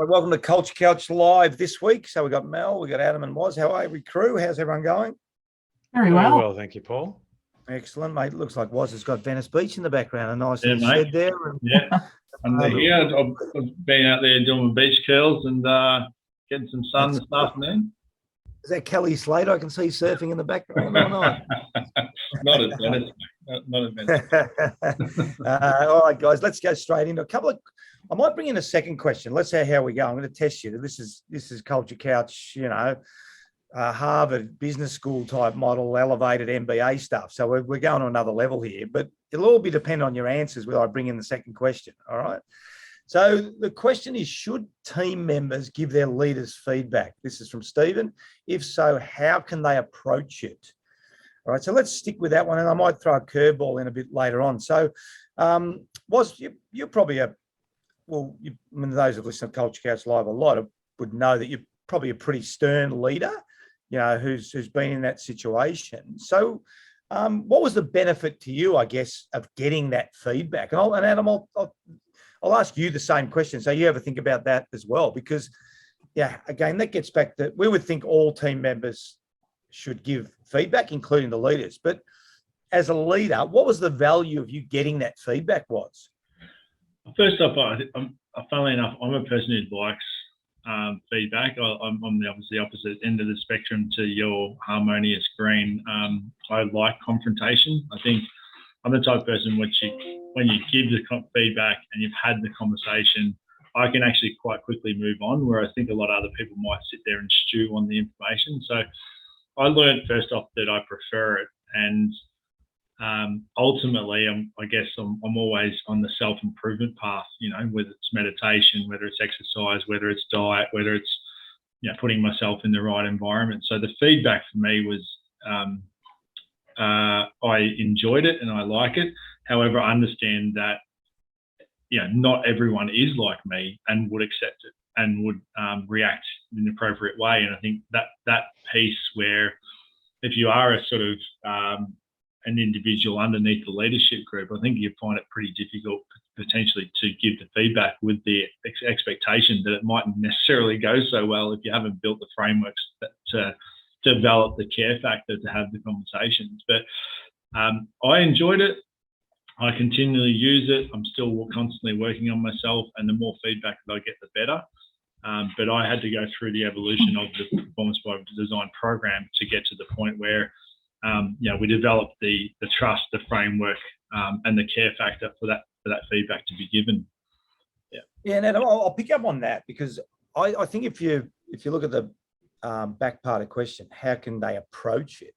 Welcome to Culture Couch Live this week. So we've got Mel, we've got Adam and Woz. How are we, crew? How's everyone going? Very well, thank you, Paul. Excellent, mate. Looks like Woz has got Venice Beach in the background. A nice little mate. shed there. I'm here. I've been out there doing my beach curls and getting some sun this afternoon. Is that Kelly Slater? I can see surfing in the background or not? Not at Venice, mate. Not at Venice. All right, guys, let's go straight into a couple of. I might bring in a second question. Let's see how we go. I'm going to test you. This is Culture Couch, Harvard Business School type model, elevated MBA stuff. So we're going to another level here, but it'll all be dependent on your answers whether I bring in the second question. All right. So the question is, should team members give their leaders feedback? This is from Stephen. If so, how can they approach it? All right. So let's stick with that one, and I might throw a curveball in a bit later on. So, you're probably those who've listened to Culture Couch Live a lot would know that you're probably a pretty stern leader, who's been in that situation. So, what was the benefit to you, I guess, of getting that feedback? And Adam, I'll ask you the same question. So you ever think about that as well? Because, again, that gets back to, we would think all team members should give feedback, including the leaders. But as a leader, what was the value of you getting that feedback was? First off, funnily enough, I'm a person who likes feedback. I'm the obviously opposite end of the spectrum to your harmonious green. I like confrontation. I think I'm the type of person which when you give the feedback and you've had the conversation, I can actually quite quickly move on, where I think a lot of other people might sit there and stew on the information. So I learned first off that I prefer it, and ultimately, I'm always on the self-improvement path, whether it's meditation, whether it's exercise, whether it's diet, whether it's, putting myself in the right environment. So the feedback for me was, I enjoyed it and I like it. However, I understand that, not everyone is like me and would accept it and would react in an appropriate way. And I think that piece where if you are a sort of an individual underneath the leadership group, I think you find it pretty difficult potentially to give the feedback with the expectation that it mightn't necessarily go so well if you haven't built the frameworks to develop the care factor to have the conversations. But I enjoyed it. I continually use it. I'm still constantly working on myself, and the more feedback that I get, the better. But I had to go through the evolution of the Performance by Design program to get to the point where we developed the trust, the framework, and the care factor for that feedback to be given. Yeah, and I'll pick up on that, because I think if you look at the back part of the question, how can they approach it?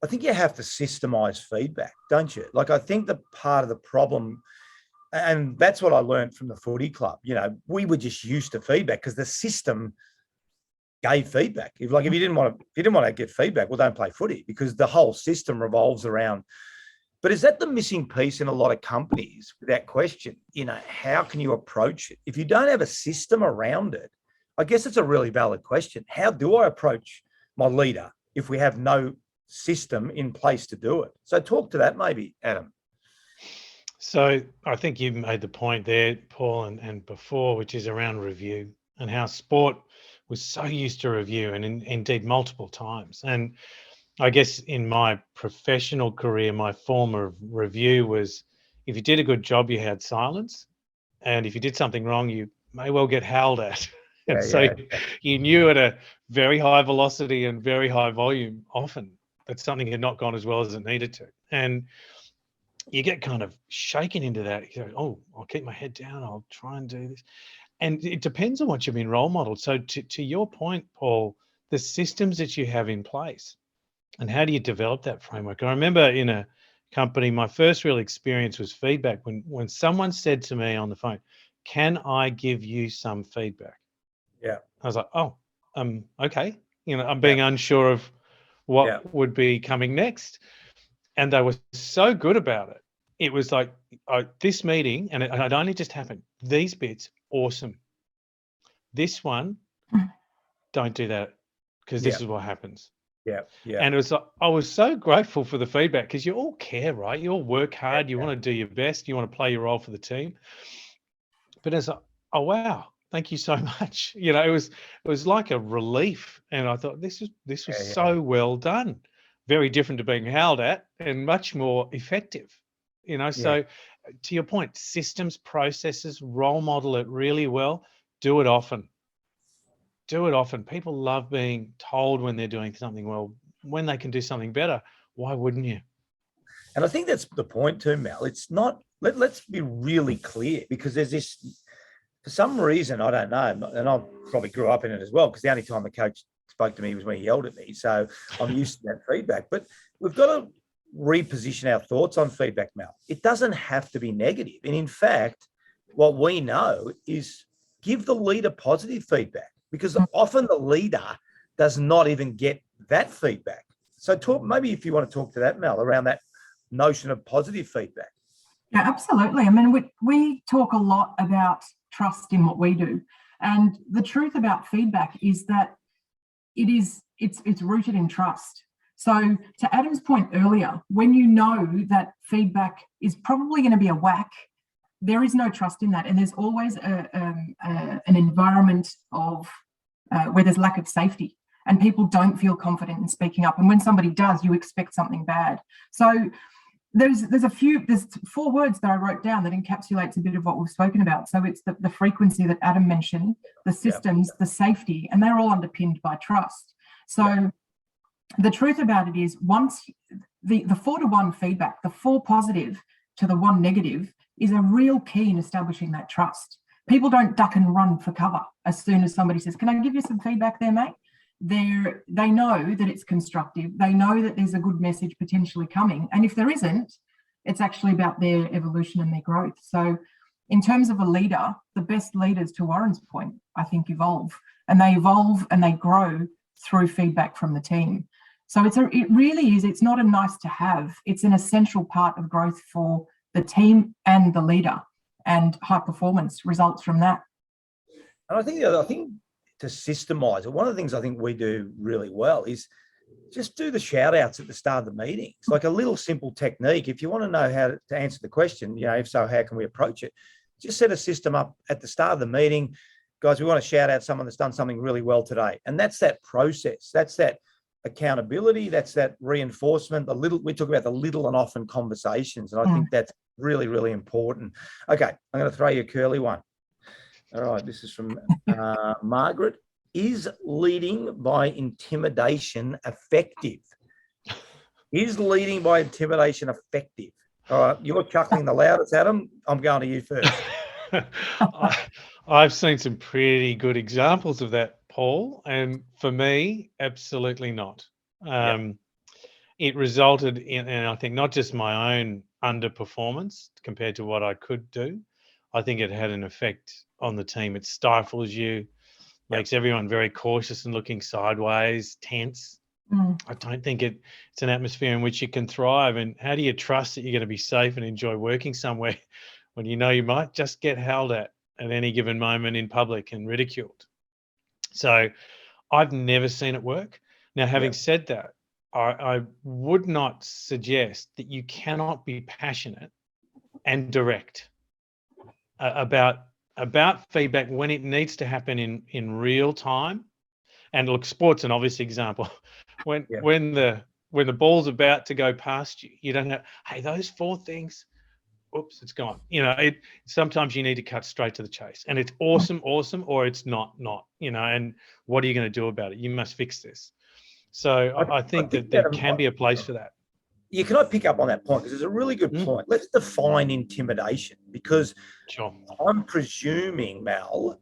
I think you have to systemize feedback, don't you? Like, I think the part of the problem, and that's what I learned from the footy club, we were just used to feedback because the system gave feedback. If you didn't want to get feedback, well, don't play footy, because the whole system revolves around. But is that the missing piece in a lot of companies with that question? How can you approach it? If you don't have a system around it, I guess it's a really valid question. How do I approach my leader if we have no system in place to do it? So talk to that maybe, Adam. So I think you made the point there, Paul, and before, which is around review and how sport was so used to review, and indeed multiple times. And I guess in my professional career, my form of review was, if you did a good job, you had silence. And if you did something wrong, you may well get howled at. And you knew at a very high velocity and very high volume often that something had not gone as well as it needed to. And you get kind of shaken into that. You go, oh, I'll keep my head down. I'll try and do this. And it depends on what you've been role modeled. So to your point, Paul, the systems that you have in place and how do you develop that framework? I remember in a company, my first real experience was feedback. When someone said to me on the phone, can I give you some feedback? Yeah. I was like, oh, okay. I'm being unsure of what would be coming next. And they were so good about it. It was like this meeting, and it only just happened. These bits, awesome. This one, don't do that, because this is what happens. Yeah. Yeah. And it was, I was so grateful for the feedback because you all care, right? You all work hard. You want to do your best. You want to play your role for the team. But it's like, oh wow, thank you so much. It was like a relief, and I thought this was Yeah. so well done. Very different to being howled at, and much more effective. Yeah. So to your point, systems, processes, role model it really well. Do it often. Do it often. People love being told when they're doing something well. When they can do something better, why wouldn't you? And I think that's the point too, Mel. It's not, let's be really clear, because there's this, for some reason, I don't know, and I probably grew up in it as well, because the only time the coach spoke to me was when he yelled at me. So I'm used to that feedback. But we've got to reposition our thoughts on feedback, Mel. It doesn't have to be negative. And in fact, what we know is give the leader positive feedback, because often the leader does not even get that feedback. So maybe if you want to talk to that, Mel, around that notion of positive feedback. Yeah, absolutely. I mean, we talk a lot about trust in what we do. And the truth about feedback is that it's rooted in trust. So to Adam's point earlier, when you know that feedback is probably going to be a whack, there is no trust in that. And there's always an environment of where there's lack of safety and people don't feel confident in speaking up. And when somebody does, you expect something bad. So there's 4 words that I wrote down that encapsulates a bit of what we've spoken about. So it's the frequency that Adam mentioned, the systems, the safety, and they're all underpinned by trust. So the truth about it is, once the 4-to-1 feedback, the 4 positive to the 1 negative, is a real key in establishing that trust. People don't duck and run for cover as soon as somebody says, "Can I give you some feedback there, mate?" They know that it's constructive. They know that there's a good message potentially coming. And if there isn't, it's actually about their evolution and their growth. So in terms of a leader, the best leaders, to Warren's point, I think evolve and they grow through feedback from the team. So it really is, it's not a nice to have, it's an essential part of growth for the team and the leader, and high performance results from that. And I think the other thing, to systemize it, one of the things I think we do really well is just do the shout outs at the start of the meeting. It's like a little simple technique. If you want to know how to answer the question, if so, how can we approach it? Just set a system up at the start of the meeting. Guys, we want to shout out someone that's done something really well today. And that's that process. That's that accountability. That's that reinforcement. We talk about the little and often conversations. And I think that's really, really important. Okay, I'm going to throw you a curly one. All right, this is from Margaret. Is leading by intimidation effective? Is leading by intimidation effective? All right, you're chuckling the loudest, Adam. I'm going to you first. I've seen some pretty good examples of that, Paul. And for me, absolutely not. It resulted in, and I think not just my own underperformance compared to what I could do, I think it had an effect on the team. It stifles you, makes everyone very cautious and looking sideways, tense. I don't think it's an atmosphere in which you can thrive. And how do you trust that you're going to be safe and enjoy working somewhere when you know you might just get howled at any given moment in public and ridiculed? So I've never seen it work. Now, having said that, I would not suggest that you cannot be passionate and direct about feedback when it needs to happen in real time. And look, sport's an obvious example. When the ball's about to go past you, you don't know, hey, those 4 things, oops, it's gone. Sometimes you need to cut straight to the chase, and it's awesome, or it's not, and what are you going to do about it? You must fix this. So I think that there can be a place for that. Yeah, can I pick up on that point? Because it's a really good point. Let's define intimidation, because I'm presuming, Mal,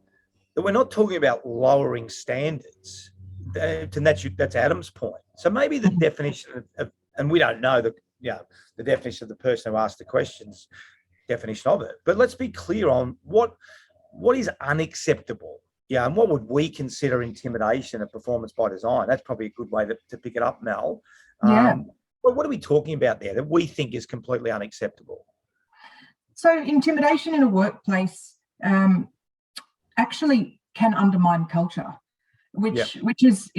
that we're not talking about lowering standards. And that's Adam's point. So maybe the definition of, and we don't know the definition of the person who asked the questions, definition of it. But let's be clear on what is unacceptable. And what would we consider intimidation and performance by design? That's probably a good way to pick it up, Mel. But what are we talking about there that we think is completely unacceptable? So intimidation in a workplace actually can undermine culture, which is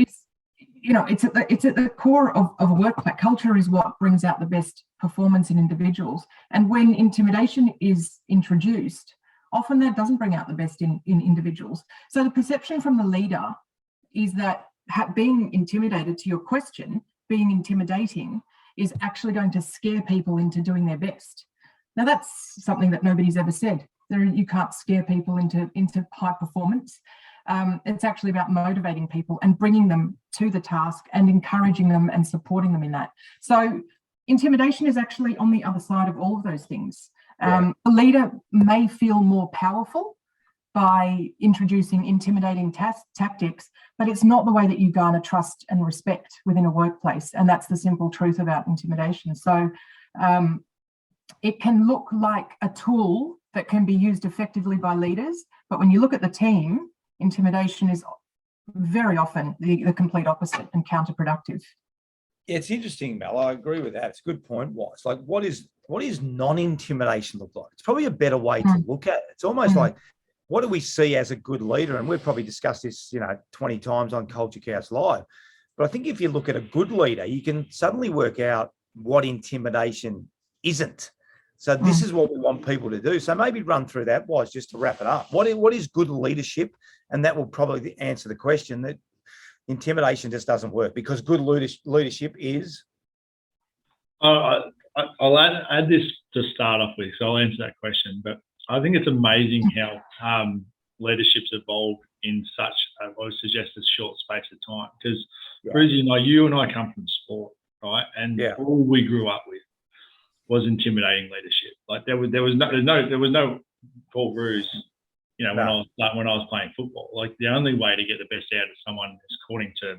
it's at the core of a workplace. Culture is what brings out the best performance in individuals. And when intimidation is introduced, often that doesn't bring out the best in individuals. So the perception from the leader is that being intimidated, to your question, being intimidating is actually going to scare people into doing their best. Now, that's something that nobody's ever said. You can't scare people into high performance. It's actually about motivating people and bringing them to the task and encouraging them and supporting them in that. So intimidation is actually on the other side of all of those things. A leader may feel more powerful by introducing intimidating tactics, but it's not the way that you garner trust and respect within a workplace. And that's the simple truth about intimidation. So it can look like a tool that can be used effectively by leaders, but when you look at the team, intimidation is very often the complete opposite and counterproductive. Yeah, it's interesting, Mel. I agree with that. It's a good point. It's like, what is non-intimidation look like? It's probably a better way to look at it. It's almost like, what do we see as a good leader? And we've probably discussed this, 20 times on Culture Couch Live. But I think if you look at a good leader, you can suddenly work out what intimidation isn't. So this is what we want people to do. So maybe run through that, just to wrap it up. What is good leadership? And that will probably answer the question that intimidation just doesn't work, because good leadership is. I'll add this to start off with, so I'll answer that question. But I think it's amazing how leadership's evolved in such, I would suggest, a short space of time. Because, you and I come from sport, right? And all we grew up with was intimidating leadership. Like there was no Paul Roos, when I was playing football. Like the only way to get the best out of someone, according to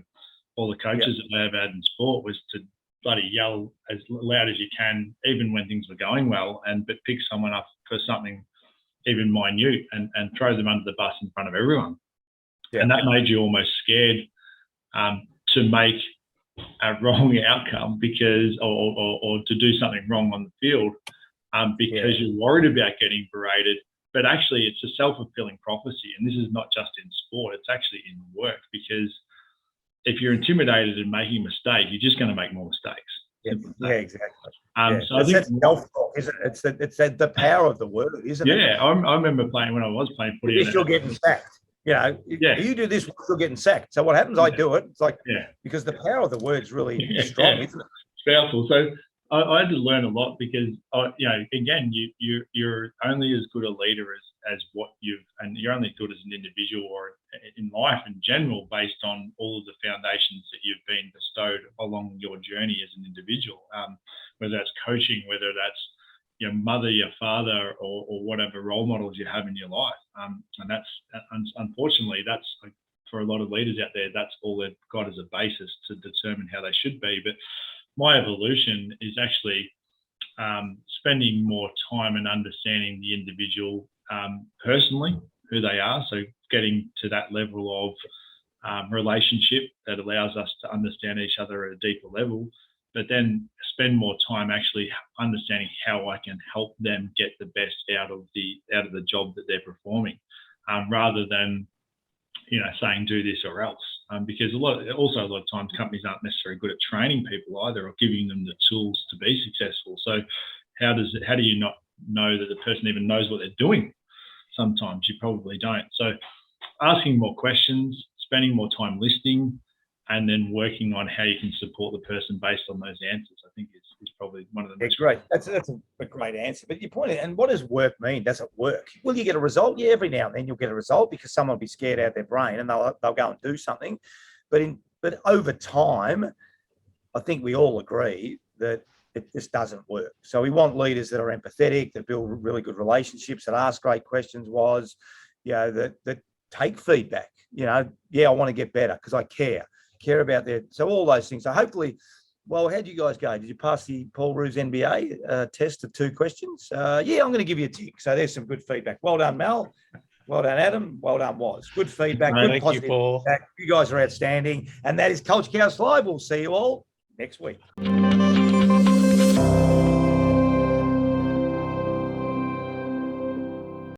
all the coaches that they have had in sport, was to bloody yell as loud as you can, even when things were going well, but pick someone up for something even minute and throw them under the bus in front of everyone. And that made you almost scared to make a wrong outcome because or to do something wrong on the field because you're worried about getting berated. But actually, it's a self-fulfilling prophecy. And this is not just in sport, it's actually in work, because if you're intimidated and making a mistake, you're just going to make more mistakes. Yeah, exactly. So I think that's self-talk, isn't it? It's the power of the word, isn't it? Yeah, I remember when I was playing footy. You're getting sacked. You do this, you're getting sacked. So what happens? I do it. It's like, because the power of the word's really strong, isn't it? It's powerful. So I had to learn a lot because, again, you're only as good a leader as what and you're only good as an individual or in life in general based on all of the foundations that you've been bestowed along your journey as an individual, whether that's coaching, whether that's your mother, your father, or whatever role models you have in your life. And that's, unfortunately, that's for a lot of leaders out there, that's all they've got as a basis to determine how they should be. But my evolution is actually spending more time and understanding the individual personally, who they are. So getting to that level of relationship that allows us to understand each other at a deeper level, but then spend more time actually understanding how I can help them get the best out of the job that they're performing, rather than saying do this or else. Because a lot of times companies aren't necessarily good at training people either, or giving them the tools to be successful. So how do you not know that the person even knows what they're doing? Sometimes you probably don't. So asking more questions, spending more time listening, and then working on how you can support the person based on those answers, I think is probably one of the most great. That's a great answer. But you pointed, and what does work mean? Does it work? Will you get a result? Yeah, every now and then you'll get a result because someone will be scared out of their brain and they'll go and do something. But over time, I think we all agree that it just doesn't work. So we want leaders that are empathetic, that build really good relationships, that ask great questions, that take feedback. I want to get better because I care about their, so all those things. So hopefully, well, how'd you guys go? Did you pass the Paul Roos NBA test of 2 questions? I'm going to give you a tick. So there's some good feedback. Well done, Mel. Well done, Adam. Well done, Woz. Good feedback. Good positive feedback. You guys are outstanding. And that is Culture Couch Live. We'll see you all next week.